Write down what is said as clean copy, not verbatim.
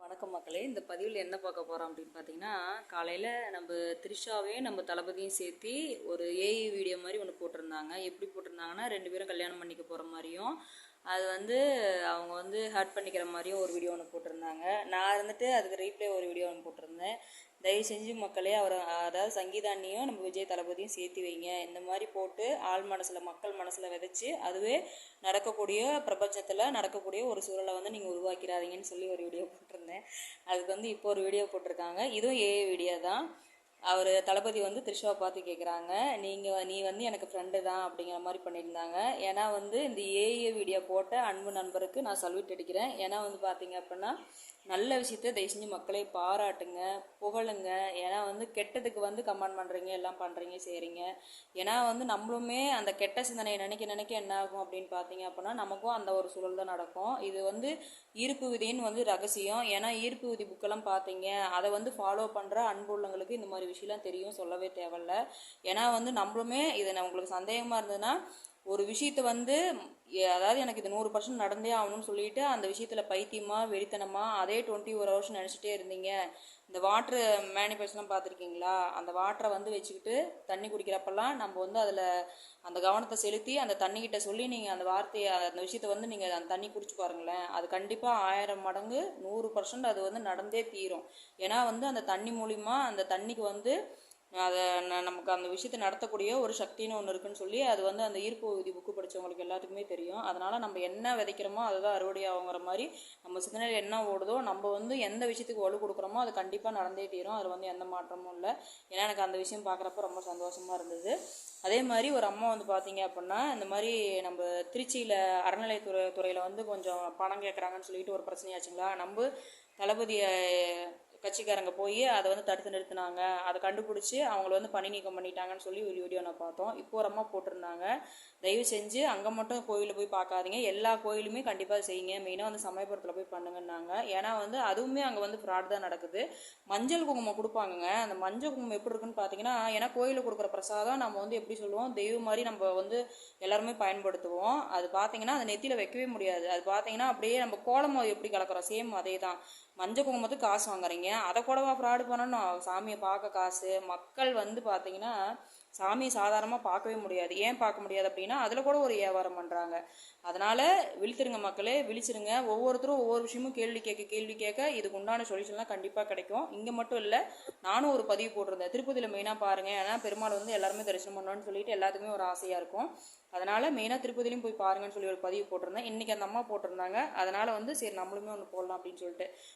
வணக்கம் மக்களே. இந்த பதிவில் என்ன பார்க்க போகிறோம் அப்படின்னு பார்த்தீங்கன்னா, காலையில் நம்ம த்ரிஷாவையும் நம்ம தளபதியும் சேர்த்து ஒரு ஏஐ வீடியோ மாதிரி ஒன்று போட்டிருந்தாங்க. எப்படி போட்டிருந்தாங்கன்னா, 2 பேரும் கல்யாணம் பண்ணிக்க போகிற மாதிரியும், அது அவங்க ஹர்ட் பண்ணிக்கிற மாதிரியும் ஒரு வீடியோ ஒன்று போட்டிருந்தாங்க. நான் அதுக்கு ரீப்ளே ஒரு வீடியோ ஒன்று போட்டிருந்தேன். தயவு செஞ்சு மக்களே, அதாவது சங்கீதாண்ணியும் நம்ம விஜய் தளபதியும் சேர்த்து வைங்க. இந்த மாதிரி போட்டு மக்கள் மனசில் விதைச்சி அதுவே நடக்கக்கூடிய பிரபஞ்சத்தில் நடக்கக்கூடிய ஒரு சூழலை நீங்கள் உருவாக்கிறாதீங்கன்னு சொல்லி ஒரு வீடியோ போட்டிருந்தேன். அதுக்கு இப்போ ஒரு வீடியோ போட்டிருக்காங்க. இதுவும் ஏஐ வீடியோ தான். அவர் தளபதி த்ரிஷாவை பார்த்து கேட்குறாங்க, நீ எனக்கு ஃப்ரெண்டு தான் அப்படிங்கிற மாதிரி பண்ணியிருந்தாங்க. ஏன்னா இந்த ஏஐ வீடியோ போட்ட அன்பு நண்பருக்கு நான் சல்யூட் அடிக்கிறேன். ஏன்னா பார்த்தீங்க அப்படின்னா, நல்ல விஷயத்த தயவு செஞ்சு மக்களை பாராட்டுங்க, புகழுங்க. ஏன்னா கெட்டதுக்கு கமெண்ட் பண்ணுறீங்க, எல்லாம் பண்ணுறீங்க, செய்கிறீங்க. ஏன்னா நம்மளுமே அந்த கெட்ட சிந்தனையை நினைக்க என்ன ஆகும் அப்படின்னு பார்த்தீங்க அப்படின்னா, நமக்கும் அந்த ஒரு சூழல் தான் நடக்கும். இது ஈர்ப்பு விதின்னு ரகசியம். ஏன்னா ஈர்ப்பு விதி புக்கெல்லாம் பார்த்தீங்க, அதை ஃபாலோ பண்ணுற அன்பு உள்ளவங்களுக்கு இந்த மாதிரி விஷயம்லாம் தெரியும், சொல்லவே தேவையில்ல. ஏன்னா நம்மளுமே இதை உங்களுக்கு சந்தேகமாக இருந்ததுன்னா, ஒரு விஷயத்தை அதாவது எனக்கு இது 100% நடந்தே ஆகணும்னு சொல்லிட்டு அந்த விஷயத்தில் பைத்தியமாக வெறித்தனமாக அதே 21 ஹவர்ஸ் நினச்சிட்டே இருந்தீங்க. இந்த வாட்ரு மேனிஃபெஸ்ட்லாம் பார்த்துருக்கீங்களா? அந்த வாட்டரை வச்சுக்கிட்டு தண்ணி குடிக்கிறப்பெல்லாம் நம்ம அதில் அந்த கவனத்தை செலுத்தி அந்த தண்ணிக்கிட்ட சொல்லி நீங்கள் அந்த வார்த்தையை அந்த விஷயத்தை நீங்கள் அந்த தண்ணி குடிச்சு பாருங்களேன். அது கண்டிப்பாக 1000 மடங்கு 100% அது நடந்தே தீரும். ஏன்னா அந்த தண்ணி மூலிமா அந்த தண்ணிக்கு அதை நமக்கு அந்த விஷயத்தை நடத்தக்கூடிய ஒரு சக்தின்னு ஒன்று இருக்குன்னு சொல்லி அது அந்த ஈர்ப்பு விதி புக்கு படித்தவங்களுக்கு எல்லாத்துக்குமே தெரியும். அதனால் நம்ம என்ன விதைக்கிறோமோ அதுதான் அறுவடை ஆகுங்கிற மாதிரி நம்ம சிந்தனையில் என்ன ஓடுதோ, நம்ம எந்த விஷயத்துக்கு வலு கொடுக்குறோமோ அது கண்டிப்பாக நடந்தே தீரும். அது எந்த மாற்றமும் இல்லை. ஏன்னா எனக்கு அந்த விஷயம் பார்க்குறப்ப ரொம்ப சந்தோஷமாக இருந்தது. அதே மாதிரி ஒரு அம்மா பார்த்தீங்க அப்படின்னா, இந்த மாதிரி நம்ம திருச்சியில் அறநிலையத்துறையில் கொஞ்சம் பணம் கேட்குறாங்கன்னு சொல்லிட்டு ஒரு பிரச்சனையாச்சுங்களா. நம்ம தளபதியை கட்சிக்காரங்க போய் அதை தடுத்து நிறுத்தினாங்க. அதை கண்டுபிடிச்சி அவங்கள பணி நீக்கம் பண்ணிட்டாங்கன்னு சொல்லி ஒரு வீடியோ நான் பார்த்தோம். இப்போ ஒரு அம்மா போட்டிருந்தாங்க, தயவு செஞ்சு அங்கே மட்டும் கோயிலில் போய் பார்க்காதீங்க, எல்லா கோயிலுமே கண்டிப்பாக செய்யுங்க, மெயினாக சமயபுரத்தில் போய் பண்ணுங்கன்னாங்க. ஏன்னா அதுவுமே அங்கே ஃப்ராட் தான் நடக்குது. மஞ்சள் குங்குமம் கொடுப்பாங்கங்க. அந்த மஞ்சள் குங்குமம் எப்படி இருக்குன்னு பார்த்தீங்கன்னா, ஏன்னா கோயிலில் கொடுக்குற பிரசாதம் நம்ம எப்படி சொல்லுவோம், தெய்வம் மாதிரி நம்ம எல்லாருமே பயன்படுத்துவோம். அது பார்த்தீங்கன்னா அதை நெத்தியில் வைக்கவே முடியாது. அது பார்த்தீங்கன்னா அப்படியே நம்ம கோலமாவு எப்படி கலக்கிறோம், சேம் அதே தான். மஞ்சள் குங்குமத்துக்கு காசு வாங்குறீங்க, அதை கூடவா ஃப்ராடு பண்ணணும்? சாமியை பார்க்க காசு. மக்கள் பார்த்தீங்கன்னா சாமியை சாதாரணமாக பார்க்கவே முடியாது. ஏன் பார்க்க முடியாது அப்படின்னா, அதில் கூட ஒரு வியாபாரம் பண்ணுறாங்க. அதனால் விழித்திருங்க மக்களே, விழிச்சிருங்க. ஒவ்வொருத்தரும் ஒவ்வொரு விஷயமும் கேள்வி கேட்க இதுக்கு உண்டான சொல்யூஷன்லாம் கண்டிப்பாக கிடைக்கும். இங்கே மட்டும் இல்லை, நானும் ஒரு பதிவு போட்டிருந்தேன். திருப்பதியில் மெயினாக பாருங்கள். ஏன்னா பெருமாள் எல்லாருமே தரிசனம் பண்ணணும்னு சொல்லிட்டு எல்லாத்துக்குமே ஒரு ஆசையாக இருக்கும். அதனால் மெயினாக திருப்பதிலையும் போய் பாருங்கன்னு சொல்லி ஒரு பதிவு போட்டிருந்தேன். இன்றைக்கி அந்த அம்மா போட்டிருந்தாங்க. அதனால் சரி நம்மளுமே ஒன்று போடலாம் அப்படின்னு சொல்லிட்டு